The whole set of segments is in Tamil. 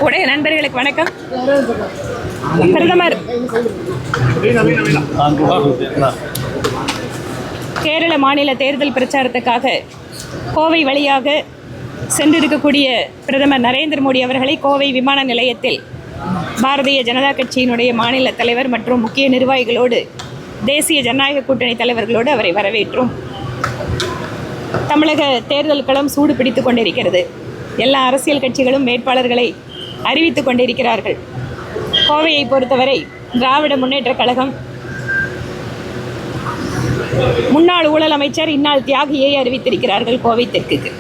உடைய நண்பர்களுக்கு வணக்கம். பிரதமர் கேரள மாநில தேர்தல் பிரச்சாரத்துக்காக கோவை வழியாக சென்றிருக்கக்கூடிய பிரதமர் நரேந்திர மோடி அவர்களை கோவை விமான நிலையத்தில் பாரதிய ஜனதா கட்சியினுடைய மாநில தலைவர் மற்றும் முக்கிய நிர்வாகிகளோடு தேசிய ஜனநாயக கூட்டணி தலைவர்களோடு அவரை வரவேற்றோம். தமிழக தேர்தல் களம் சூடு பிடித்து கொண்டிருக்கிறது. எல்லா அரசியல் கட்சிகளும் வேட்பாளர்களை அறிவித்துக் கொண்டிருக்கிறார்கள். கோவையை பொறுத்தவரை திராவிட முன்னேற்றக் கழகம் முன்னாள் ஊழல் அமைச்சர் இந்நாள் தியாகியை அறிவித்திருக்கிறார்கள். கோவை தெற்குக்கு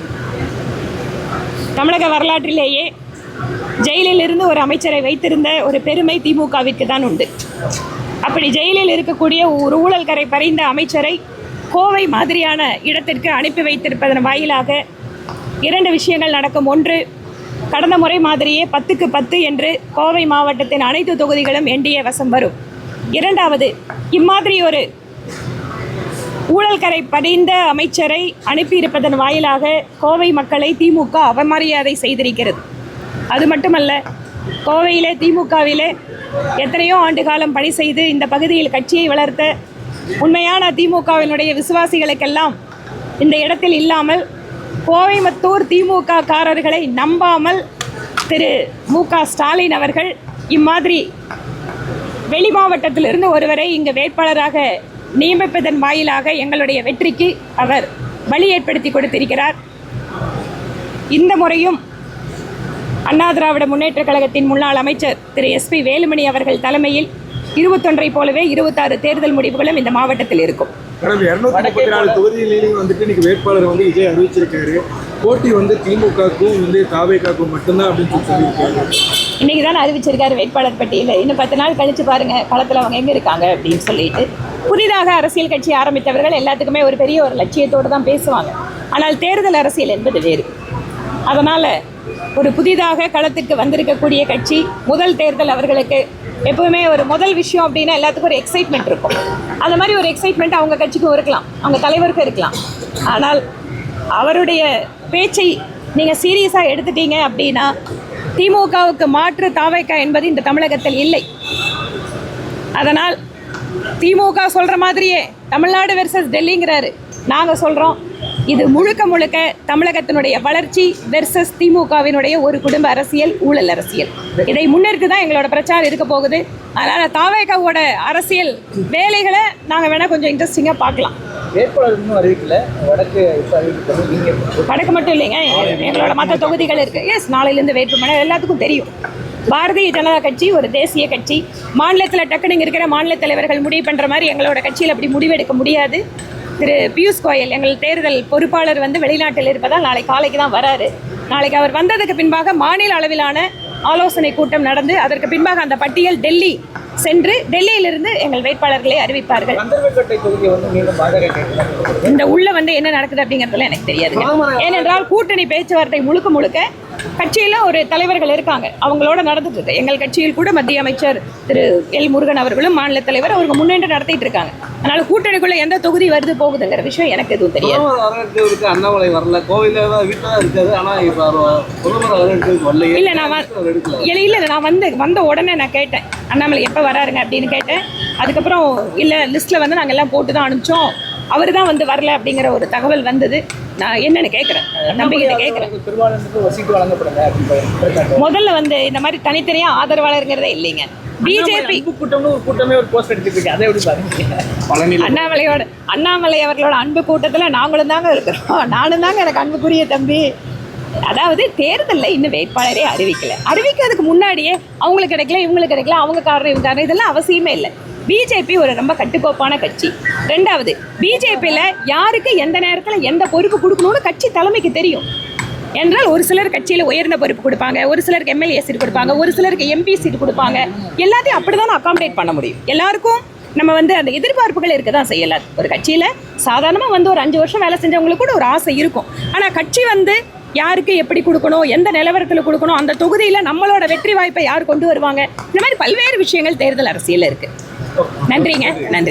தமிழக வரலாற்றிலேயே ஜெயிலில் இருந்து ஒரு அமைச்சரை வைத்திருந்த ஒரு பெருமை திமுகவிற்கு தான் உண்டு. அப்படி ஜெயிலில் இருக்கக்கூடிய ஒரு ஊழல் கரை பறிந்த அமைச்சரை கோவை மாதிரியான இடத்திற்கு அனுப்பி வைத்திருப்பதன் வாயிலாக இரண்டு விஷயங்கள் நடக்கும். ஒன்று, கடந்த முறை மாதிரியே 10க்கு 10 என்று கோவை மாவட்டத்தின் அனைத்து தொகுதிகளும் என்டிஏ வசம் வரும். இரண்டாவது, இம்மாதிரி ஒரு ஊழல் கரை படிந்த அமைச்சரை அனுப்பியிருப்பதன் வாயிலாக கோவை மக்களை திமுக அவமரியாதை செய்திருக்கிறது. அது மட்டுமல்ல, கோவையிலே திமுகவிலே எத்தனையோ ஆண்டு காலம் பணி செய்து இந்த பகுதியில் கட்சியை வளர்த்த உண்மையான திமுகவினுடைய விசுவாசிகளுக்கெல்லாம் இந்த இடத்தில் இல்லாமல் கோயம்புத்தூர் திமுக காரர்களை நம்பாமல் திரு மு.க. ஸ்டாலின் அவர்கள் இம்மாதிரி வெளி மாவட்டத்திலிருந்து ஒருவரை இங்கு வேட்பாளராக நியமிப்பதன் வாயிலாக எங்களுடைய வெற்றிக்கு அவர் வழி ஏற்படுத்தி கொடுத்திருக்கிறார். இந்த முறையும் அண்ணா திராவிட முன்னேற்றக் கழகத்தின் முன்னாள் அமைச்சர் திரு எஸ்.பி. வேலுமணி அவர்கள் தலைமையில் 21 போலவே 26 தேர்தல் முடிவுகளும் இந்த மாவட்டத்தில் இருக்கும். கடந்த 234 தொகுதிகளிலும் இன்னைக்கு வேட்பாளர் விஜய் அறிவிச்சிருக்காரு. போட்டி திமுகவுக்கும் தாவேகாவுக்கும் மட்டும்தான் அப்படின்னு சொல்லியிருக்காரு. இன்னைக்கு தான் அறிவிச்சிருக்காரு வேட்பாளர் பட்டியலில். இன்னும் 10 நாள் கழிச்சு பாருங்க களத்தில் அவங்க எங்க இருக்காங்க அப்படின்னு சொல்லிட்டு. புதிதாக அரசியல் கட்சி ஆரம்பித்தவர்கள் எல்லாத்துக்குமே ஒரு பெரிய ஒரு லட்சியத்தோடு தான் பேசுவாங்க. ஆனால் தேர்தல் அரசியல் என்பது வேறு. அதனால ஒரு புதிதாக களத்துக்கு வந்திருக்கக்கூடிய கட்சி முதல் தேர்தல் அவர்களுக்கு எப்பவுமே ஒரு முதல் விஷயம் அப்படின்னா எல்லாத்துக்கும் ஒரு எக்ஸைட்மெண்ட் இருக்கும். அந்த மாதிரி ஒரு எக்ஸைட்மெண்ட் அவங்க கட்சிக்கும் இருக்கலாம், அவங்க தலைவருக்கும் இருக்கலாம். ஆனால் அவருடைய பேச்சை நீங்கள் சீரியஸாக எடுத்துட்டீங்க அப்படின்னா திமுகவுக்கு மாற்று தாவேகா என்பது இந்த தமிழகத்தில் இல்லை. அதனால் திமுக சொல்கிற மாதிரியே தமிழ்நாடு வெர்சஸ் டெல்லிங்கிறாரு. நாங்கள் சொல்கிறோம், இது முழுக்க முழுக்க தமிழகத்தினுடைய வளர்ச்சி வெர்சஸ் திமுகவினுடைய ஒரு குடும்ப அரசியல், ஊழல் அரசியல். இதை முன்னிற்கு தான் எங்களோட பிரச்சாரம் இருக்க போகுது. அதனால் தாவேகாவோட அரசியல் வேலைகளை நாங்கள் வேணால் கொஞ்சம் இன்ட்ரெஸ்டிங்காக பார்க்கலாம். வேட்பாளர் இன்னும் அறிவிக்கல. வடக்கு மட்டும் இல்லைங்க, எங்களோட மற்ற தொகுதிகள் இருக்குது. எஸ், நாளையிலேருந்து வேட்புமனு எல்லாத்துக்கும் தெரியும். பாரதிய ஜனதா கட்சி ஒரு தேசிய கட்சி. மாநிலத்தில் டக்குனு இருக்கிற மாநில தலைவர்கள் முடிவு பண்ணுற மாதிரி எங்களோட கட்சியில் அப்படி முடிவெடுக்க முடியாது. திரு பியூஷ் கோயல் எங்கள் தேர்தல் பொறுப்பாளர் வெளிநாட்டில் இருப்பதால் நாளை காலைக்கு தான் வராரு. நாளைக்கு அவர் வந்ததுக்கு பின்பாக மாநில அளவிலான ஆலோசனை கூட்டம் நடந்து அதற்கு பின்பாக அந்த பட்டியல் டெல்லி சென்று டெல்லியிலிருந்து எங்கள் வேட்பாளர்களை அறிவிப்பார்கள். இந்த உள்ள என்ன நடக்குது அப்படிங்கிறதுல எனக்கு தெரியாது. ஏனென்றால் கூட்டணி பேச்சுவார்த்தை முழுக்க முழுக்க கட்சியில் ஒரு தலைவர்கள் இருக்காங்க, அவங்களோட நடந்துட்டு இருக்கு. எங்கள் கட்சியில் கூட மத்திய அமைச்சர் திரு எல் முருகன் அவர்களும் மாநில தலைவர் அவங்க முன்னேற்றம் நடத்திட்டு இருக்காங்க. அதனால கூட்டணிக்குள்ள எந்த தொகுதி வருது போகுதுங்கிற விஷயம் எனக்கு எதுவும் தெரியாது. அண்ணாமலை வரல, கோவில வீட்டில் இருக்காது. ஆனால் இல்லை நான் வந்த உடனே நான் கேட்டேன் அண்ணாமலை எப்போ வராருங்க அப்படின்னு கேட்டேன். அதுக்கப்புறம் இல்லை லிஸ்ட்டில் நாங்கள் எல்லாம் போட்டு தான் அனுப்பிச்சோம், அவர் தான் வரல அப்படிங்கிற ஒரு தகவல் வந்தது. நான் என்னன்னு கேட்குறேன், நம்பிக்கை கேட்குறேன். முதல்ல இந்த மாதிரி தனித்தனியாக ஆதரவாளருங்கிறதே இல்லைங்க. பிஜேபி கூட்டமே ஒரு போஸ்ட் எடுத்துருக்கு. அதை எப்படி பாருங்க. அண்ணாமலை அவர்களோட அன்பு கூட்டத்தில் நாங்களும் தாங்க இருக்கிறோம். நானும் தாங்க எனக்கு அன்புக்குரிய தம்பி. அதாவது தேர்தலில் இன்னும் வேட்பாளரே அறிவிக்கிறதுக்கு முன்னாடியே அவங்களுக்கு கிடைக்கல, இவங்களுக்கு கிடைக்கல, அவங்க காரணம் இவங்க காரணம், இதெல்லாம் அவசியமே இல்லை. பிஜேபி ஒரு ரொம்ப கட்டுக்கோப்பான கட்சி. ரெண்டாவது, பிஜேபியில் யாருக்கு எந்த நேரத்தில் எந்த பொறுப்பு கொடுக்கணும்னு கட்சி தலைமைக்கு தெரியும். என்றால் ஒரு சிலர் கட்சியில் உயர்ந்த பொறுப்பு கொடுப்பாங்க, ஒரு சிலருக்கு எம்எல்ஏ சீட் கொடுப்பாங்க, ஒரு சிலருக்கு எம்பி சீட் கொடுப்பாங்க. எல்லாத்தையும் அப்படி தான் அகாமடேட் பண்ண முடியும். எல்லாருக்கும் நம்ம அந்த எதிர்பார்ப்புகள் இருக்க தான் செய்யலாது. ஒரு கட்சியில் சாதாரணமாக ஒரு 5 வருஷம் வேலை செஞ்சவங்களுக்கு கூட ஒரு ஆசை இருக்கும். ஆனால் கட்சி யாருக்கு எப்படி கொடுக்கணும், எந்த நிலவரத்தில் கொடுக்கணும், அந்த தொகுதியில் நம்மளோட வெற்றி வாய்ப்பை யார் கொண்டு வருவாங்க, இந்த மாதிரி பல்வேறு விஷயங்கள் தேர்தல் அரசியலில் இருக்குது. நன்றிங்க, நன்றி.